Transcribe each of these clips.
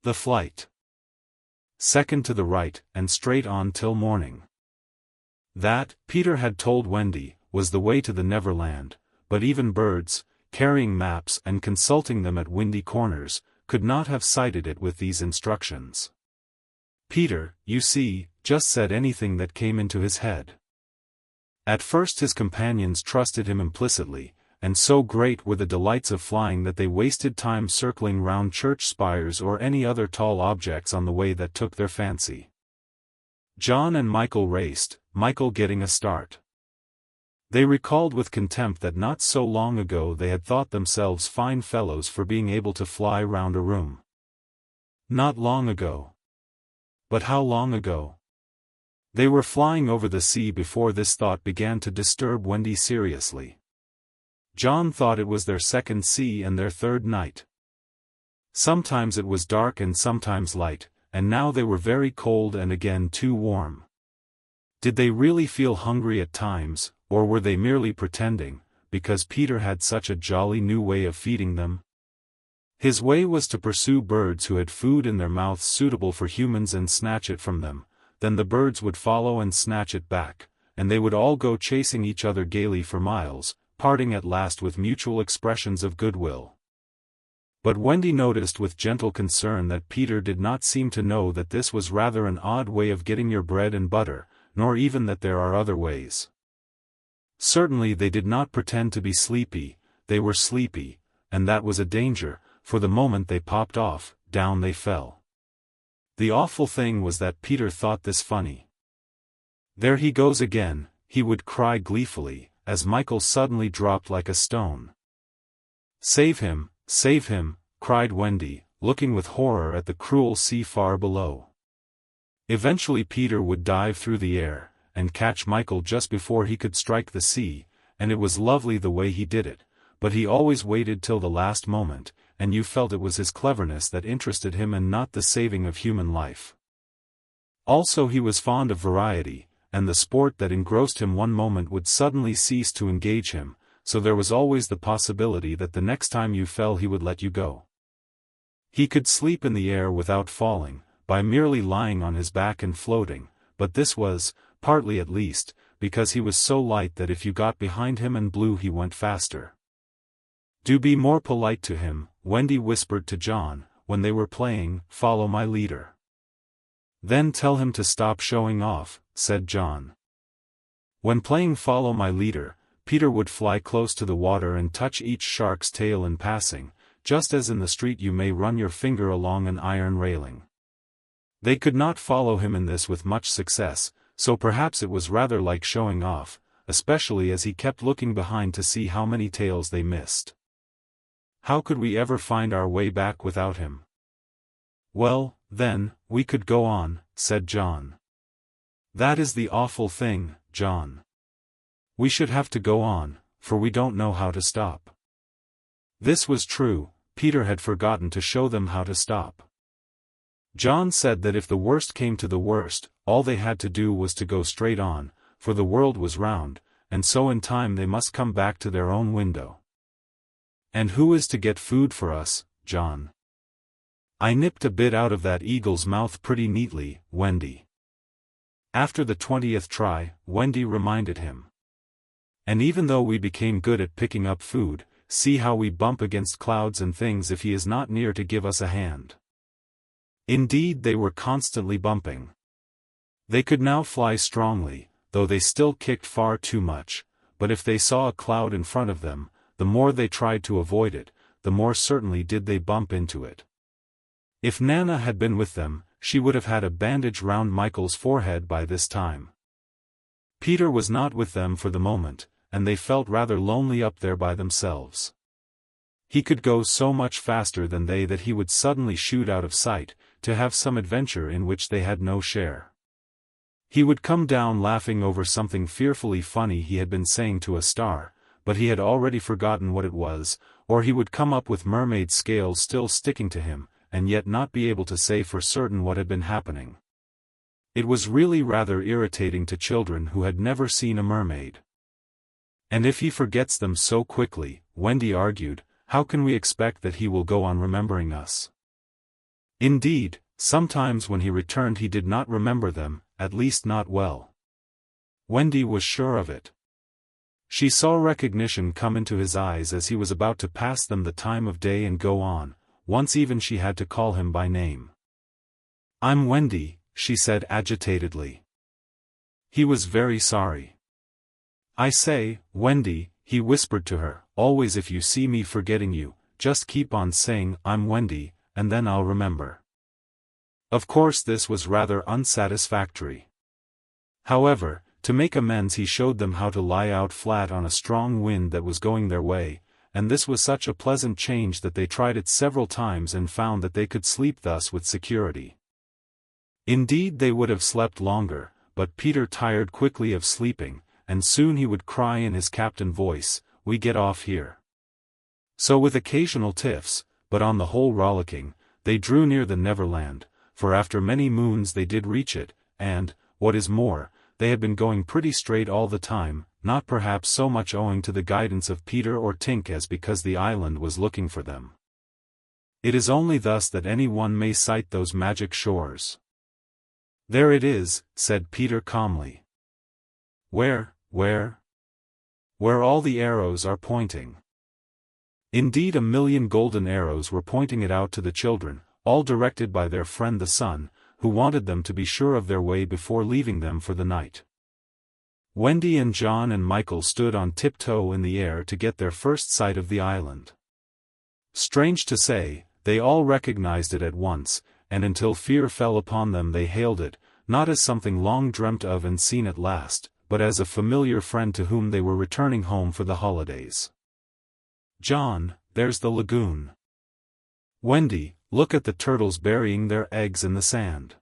The flight. Second to the right, and straight on till morning. That, Peter had told Wendy, was the way to the Neverland, but even birds, carrying maps and consulting them at windy corners, could not have sighted it with these instructions. Peter, you see, just said anything that came into his head. At first his companions trusted him implicitly, and so great were the delights of flying that they wasted time circling round church spires or any other tall objects on the way that took their fancy. John and Michael raced, Michael getting a start. They recalled with contempt that not so long ago they had thought themselves fine fellows for being able to fly round a room. Not long ago. But how long ago? They were flying over the sea before this thought began to disturb Wendy seriously. John thought it was their second sea and their third night. Sometimes it was dark and sometimes light, and now they were very cold and again too warm. Did they really feel hungry at times, or were they merely pretending, because Peter had such a jolly new way of feeding them? His way was to pursue birds who had food in their mouths suitable for humans and snatch it from them, then the birds would follow and snatch it back, and they would all go chasing each other gaily for miles, parting at last with mutual expressions of goodwill. But Wendy noticed with gentle concern that Peter did not seem to know that this was rather an odd way of getting your bread and butter, nor even that there are other ways. Certainly they did not pretend to be sleepy, they were sleepy, and that was a danger, for the moment they popped off, down they fell. The awful thing was that Peter thought this funny. "There he goes again," he would cry gleefully, as Michael suddenly dropped like a stone. Save him, cried Wendy, looking with horror at the cruel sea far below. Eventually Peter would dive through the air, and catch Michael just before he could strike the sea, and it was lovely the way he did it, but he always waited till the last moment, and you felt it was his cleverness that interested him and not the saving of human life. Also he was fond of variety, and the sport that engrossed him one moment would suddenly cease to engage him, so there was always the possibility that the next time you fell he would let you go. He could sleep in the air without falling, by merely lying on his back and floating, but this was, partly at least, because he was so light that if you got behind him and blew he went faster. "Do be more polite to him," Wendy whispered to John, when they were playing Follow My Leader. "Then tell him to stop showing off," said John. When playing Follow My Leader, Peter would fly close to the water and touch each shark's tail in passing, just as in the street you may run your finger along an iron railing. They could not follow him in this with much success, so perhaps it was rather like showing off, especially as he kept looking behind to see how many tails they missed. How could we ever find our way back without him? "Well, then, we could go on," said John. "That is the awful thing, John. We should have to go on, for we don't know how to stop." This was true, Peter had forgotten to show them how to stop. John said that if the worst came to the worst, all they had to do was to go straight on, for the world was round, and so in time they must come back to their own window. "And who is to get food for us, John?" "I nipped a bit out of that eagle's mouth pretty neatly, Wendy." After the 20th try, Wendy reminded him. "And even though we became good at picking up food, see how we bump against clouds and things if he is not near to give us a hand." Indeed they were constantly bumping. They could now fly strongly, though they still kicked far too much, but if they saw a cloud in front of them, the more they tried to avoid it, the more certainly did they bump into it. If Nana had been with them, she would have had a bandage round Michael's forehead by this time. Peter was not with them for the moment, and they felt rather lonely up there by themselves. He could go so much faster than they that he would suddenly shoot out of sight, to have some adventure in which they had no share. He would come down laughing over something fearfully funny he had been saying to a star, but he had already forgotten what it was, or he would come up with mermaid scales still sticking to him, and yet not be able to say for certain what had been happening. It was really rather irritating to children who had never seen a mermaid. And if he forgets them so quickly, Wendy argued, how can we expect that he will go on remembering us? Indeed, sometimes when he returned he did not remember them, at least not well. Wendy was sure of it. She saw recognition come into his eyes as he was about to pass them the time of day and go on. Once even she had to call him by name. "I'm Wendy," she said agitatedly. He was very sorry. "I say, Wendy," he whispered to her, "always if you see me forgetting you, just keep on saying, 'I'm Wendy,' and then I'll remember." Of course this was rather unsatisfactory. However, to make amends he showed them how to lie out flat on a strong wind that was going their way, and this was such a pleasant change that they tried it several times and found that they could sleep thus with security. Indeed they would have slept longer, but Peter tired quickly of sleeping, and soon he would cry in his captain voice, "We get off here." So with occasional tiffs, but on the whole rollicking, they drew near the Neverland, for after many moons they did reach it, and, what is more, they had been going pretty straight all the time, not perhaps so much owing to the guidance of Peter or Tink as because the island was looking for them. It is only thus that any one may sight those magic shores. "There it is," said Peter calmly. Where all the arrows are pointing." Indeed 1,000,000 golden arrows were pointing it out to the children, all directed by their friend the sun, who wanted them to be sure of their way before leaving them for the night. Wendy and John and Michael stood on tiptoe in the air to get their first sight of the island. Strange to say, they all recognized it at once, and until fear fell upon them they hailed it, not as something long dreamt of and seen at last, but as a familiar friend to whom they were returning home for the holidays. "John, there's the lagoon." "Wendy, look at the turtles burying their eggs in the sand."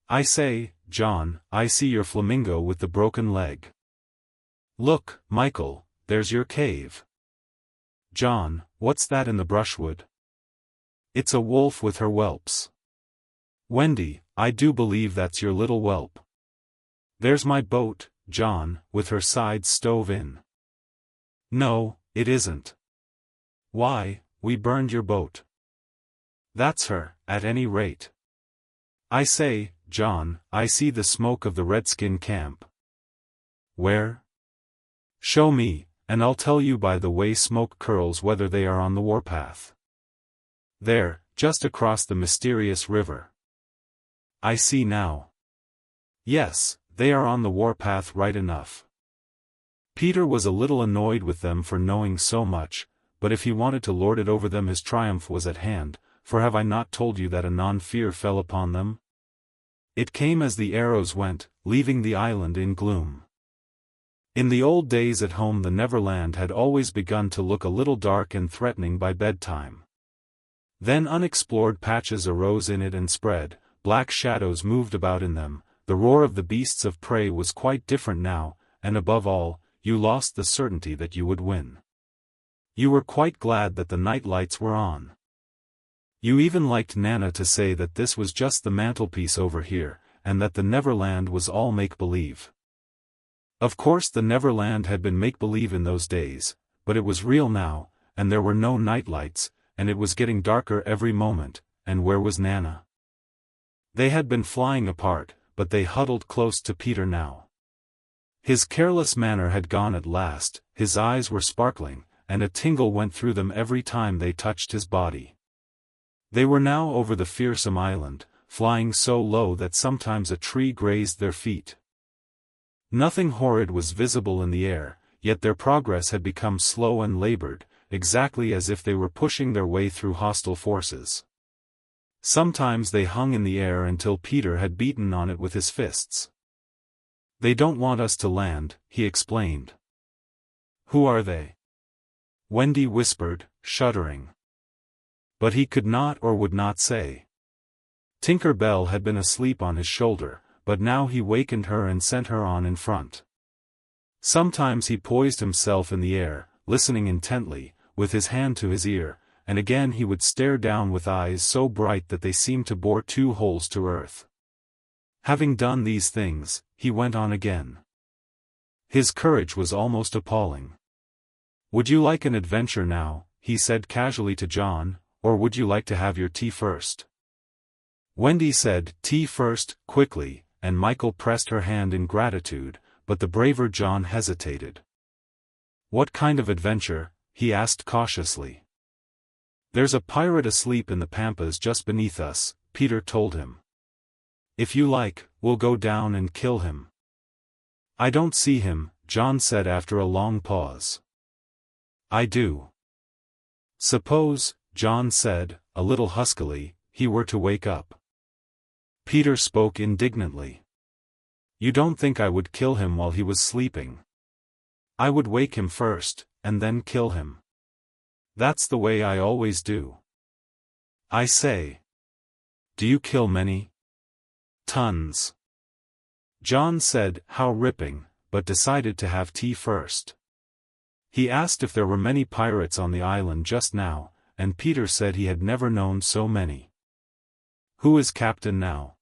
"I say, John, I see your flamingo with the broken leg." "Look, Michael, there's your cave." "John, what's that in the brushwood?" "It's a wolf with her whelps." "Wendy, I do believe that's your little whelp." "There's my boat, John, with her sides stove in." "No, it isn't." "Why, we burned your boat." "That's her, at any rate." "I say, John, I see the smoke of the Redskin camp." "Where?" "Show me, and I'll tell you by the way smoke curls whether they are on the warpath." "There, just across the mysterious river." "I see now." "Yes, they are on the warpath right enough." Peter was a little annoyed with them for knowing so much, but if he wanted to lord it over them his triumph was at hand, for have I not told you that anon fear fell upon them? It came as the arrows went, leaving the island in gloom. In the old days at home the Neverland had always begun to look a little dark and threatening by bedtime. Then unexplored patches arose in it and spread, black shadows moved about in them, the roar of the beasts of prey was quite different now, and above all, you lost the certainty that you would win. You were quite glad that the night lights were on. You even liked Nana to say that this was just the mantelpiece over here, and that the Neverland was all make-believe. Of course the Neverland had been make-believe in those days, but it was real now, and there were no nightlights, and it was getting darker every moment, and where was Nana? They had been flying apart, but they huddled close to Peter now. His careless manner had gone at last, his eyes were sparkling, and a tingle went through them every time they touched his body. They were now over the fearsome island, flying so low that sometimes a tree grazed their feet. Nothing horrid was visible in the air, yet their progress had become slow and labored, exactly as if they were pushing their way through hostile forces. Sometimes they hung in the air until Peter had beaten on it with his fists. "They don't want us to land," he explained. "Who are they?" Wendy whispered, shuddering. But he could not or would not say. Tinker Bell had been asleep on his shoulder, but now he wakened her and sent her on in front. Sometimes he poised himself in the air, listening intently, with his hand to his ear, and again he would stare down with eyes so bright that they seemed to bore 2 holes to earth. Having done these things, he went on again. His courage was almost appalling. "Would you like an adventure now?" he said casually to John, "or would you like to have your tea first?" Wendy said, "Tea first," quickly, and Michael pressed her hand in gratitude, but the braver John hesitated. "What kind of adventure?" he asked cautiously. "There's a pirate asleep in the pampas just beneath us," Peter told him. "If you like, we'll go down and kill him." "I don't see him," John said after a long pause. "I do." "Suppose," John said, a little huskily, "he were to wake up." Peter spoke indignantly. "You don't think I would kill him while he was sleeping? I would wake him first, and then kill him. That's the way I always do." "I say. Do you kill many?" "Tons." John said, "How ripping," but decided to have tea first. He asked if there were many pirates on the island just now, and Peter said he had never known so many. "Who is captain now?"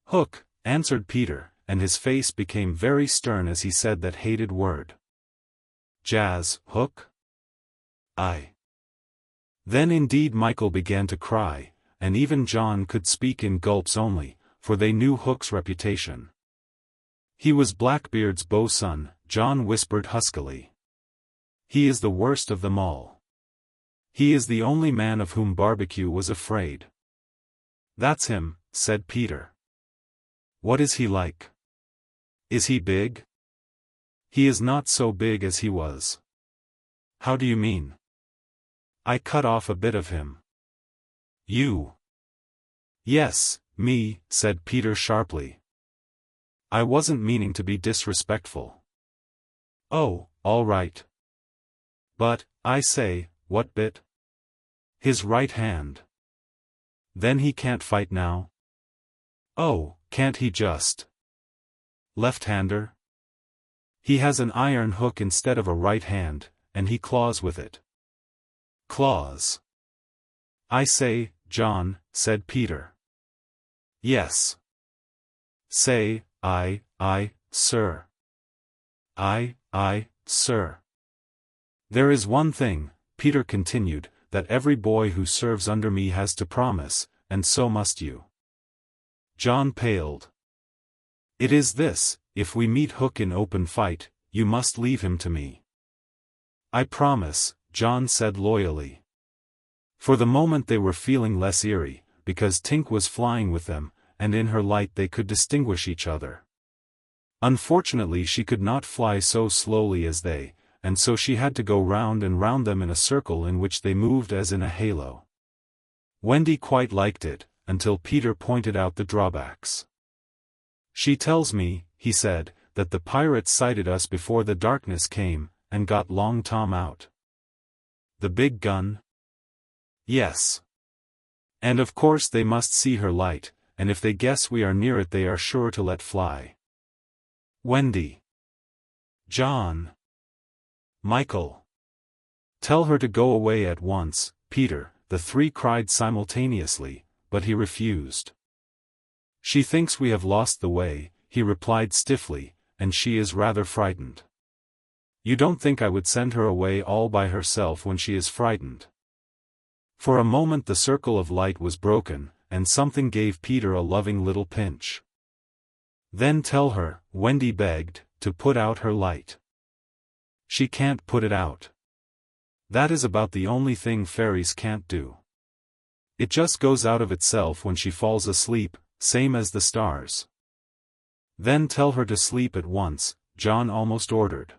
"Hook," answered Peter, and his face became very stern as he said that hated word. "Jazz, Hook?" "Aye." Then indeed Michael began to cry, and even John could speak in gulps only, for they knew Hook's reputation. "He was Blackbeard's bosun," John whispered huskily. "He is the worst of them all. He is the only man of whom Barbecue was afraid." "That's him," said Peter. "What is he like? Is he big?" "He is not so big as he was." "How do you mean?" "I cut off a bit of him." "You?" "Yes, me," said Peter sharply. "I wasn't meaning to be disrespectful." "Oh, all right. But, I say, what bit?" "His right hand." "Then he can't fight now?" "Oh, can't he just? Left-hander?" "He has an iron hook instead of a right hand, and he claws with it." "Claws?" "I say, John," said Peter. "Yes." "Say, aye, sir." Aye, sir." "There is one thing," Peter continued, "that every boy who serves under me has to promise, and so must you." John paled. "It is this: if we meet Hook in open fight, you must leave him to me." "I promise," John said loyally. For the moment they were feeling less eerie, because Tink was flying with them, and in her light they could distinguish each other. Unfortunately she could not fly so slowly as they, and so she had to go round and round them in a circle in which they moved as in a halo. Wendy quite liked it, until Peter pointed out the drawbacks. "She tells me," he said, "that the pirates sighted us before the darkness came, and got Long Tom out." "The big gun?" "Yes. And of course they must see her light, and if they guess we are near it they are sure to let fly." "Wendy." "John." "Michael." "Tell her to go away at once, Peter," the three cried simultaneously, but he refused. "She thinks we have lost the way," he replied stiffly, "and she is rather frightened." "You don't think I would send her away all by herself when she is frightened?" For a moment the circle of light was broken, and something gave Peter a loving little pinch. "Then tell her," Wendy begged, "to put out her light." "She can't put it out. That is about the only thing fairies can't do. It just goes out of itself when she falls asleep, same as the stars." "Then tell her to sleep at once," John almost ordered.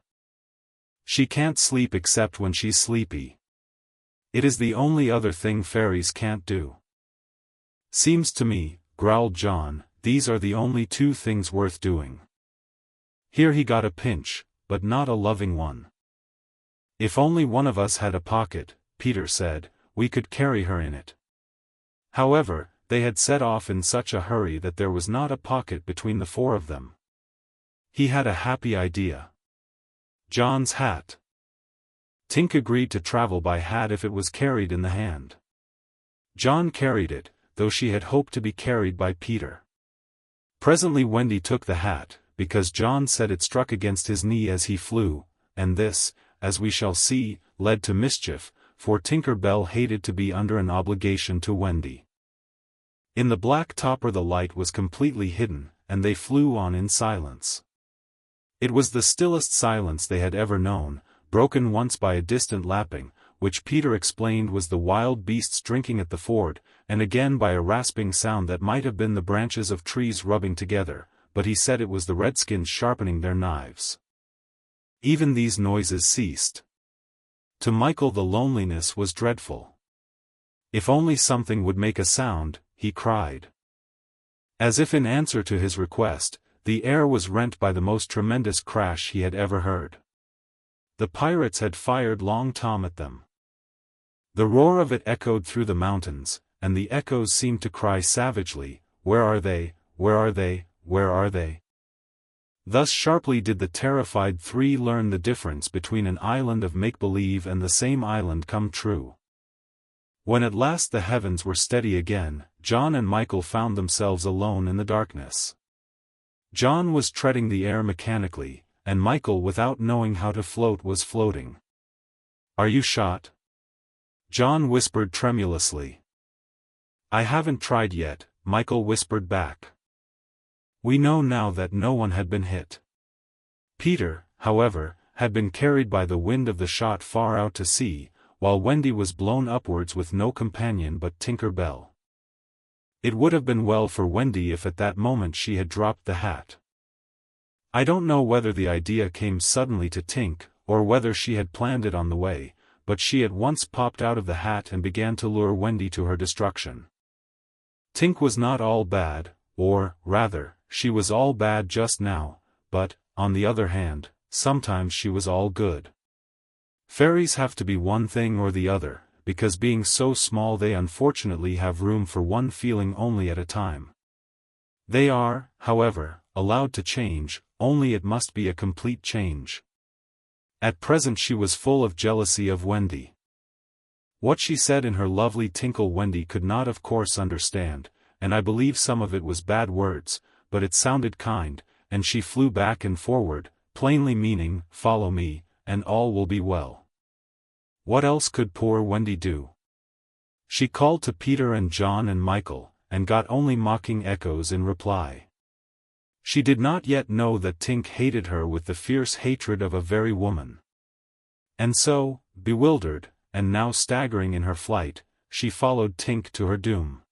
"She can't sleep except when she's sleepy. It is the only other thing fairies can't do." "Seems to me," growled John, "these are the only two things worth doing." Here he got a pinch, but not a loving one. "If only one of us had a pocket," Peter said, "we could carry her in it." However, they had set off in such a hurry that there was not a pocket between the four of them. He had a happy idea. John's hat. Tink agreed to travel by hat if it was carried in the hand. John carried it, though she had hoped to be carried by Peter. Presently Wendy took the hat, because John said it struck against his knee as he flew, and this, as we shall see, led to mischief, for Tinker Bell hated to be under an obligation to Wendy. In the black topper the light was completely hidden, and they flew on in silence. It was the stillest silence they had ever known, broken once by a distant lapping, which Peter explained was the wild beasts drinking at the ford, and again by a rasping sound that might have been the branches of trees rubbing together, but he said it was the redskins sharpening their knives. Even these noises ceased. To Michael the loneliness was dreadful. If only something would make a sound, he cried. As if in answer to his request, the air was rent by the most tremendous crash he had ever heard. The pirates had fired Long Tom at them. The roar of it echoed through the mountains, and the echoes seemed to cry savagely, "Where are they? Where are they? Where are they?" Thus sharply did the terrified three learn the difference between an island of make-believe and the same island come true. When at last the heavens were steady again, John and Michael found themselves alone in the darkness. John was treading the air mechanically, and Michael, without knowing how to float, was floating. "Are you shot?" John whispered tremulously. "I haven't tried yet," Michael whispered back. We know now that no one had been hit. Peter, however, had been carried by the wind of the shot far out to sea, while Wendy was blown upwards with no companion but Tinker Bell. It would have been well for Wendy if at that moment she had dropped the hat. I don't know whether the idea came suddenly to Tink, or whether she had planned it on the way, but she at once popped out of the hat and began to lure Wendy to her destruction. Tink was not all bad, or, rather, she was all bad just now, but, on the other hand, sometimes she was all good. Fairies have to be one thing or the other, because being so small they unfortunately have room for one feeling only at a time. They are, however, allowed to change, only it must be a complete change. At present she was full of jealousy of Wendy. What she said in her lovely tinkle Wendy could not of course understand, and I believe some of it was bad words, but it sounded kind, and she flew back and forward, plainly meaning, "Follow me, and all will be well." What else could poor Wendy do? She called to Peter and John and Michael, and got only mocking echoes in reply. She did not yet know that Tink hated her with the fierce hatred of a very woman. And so, bewildered, and now staggering in her flight, she followed Tink to her doom.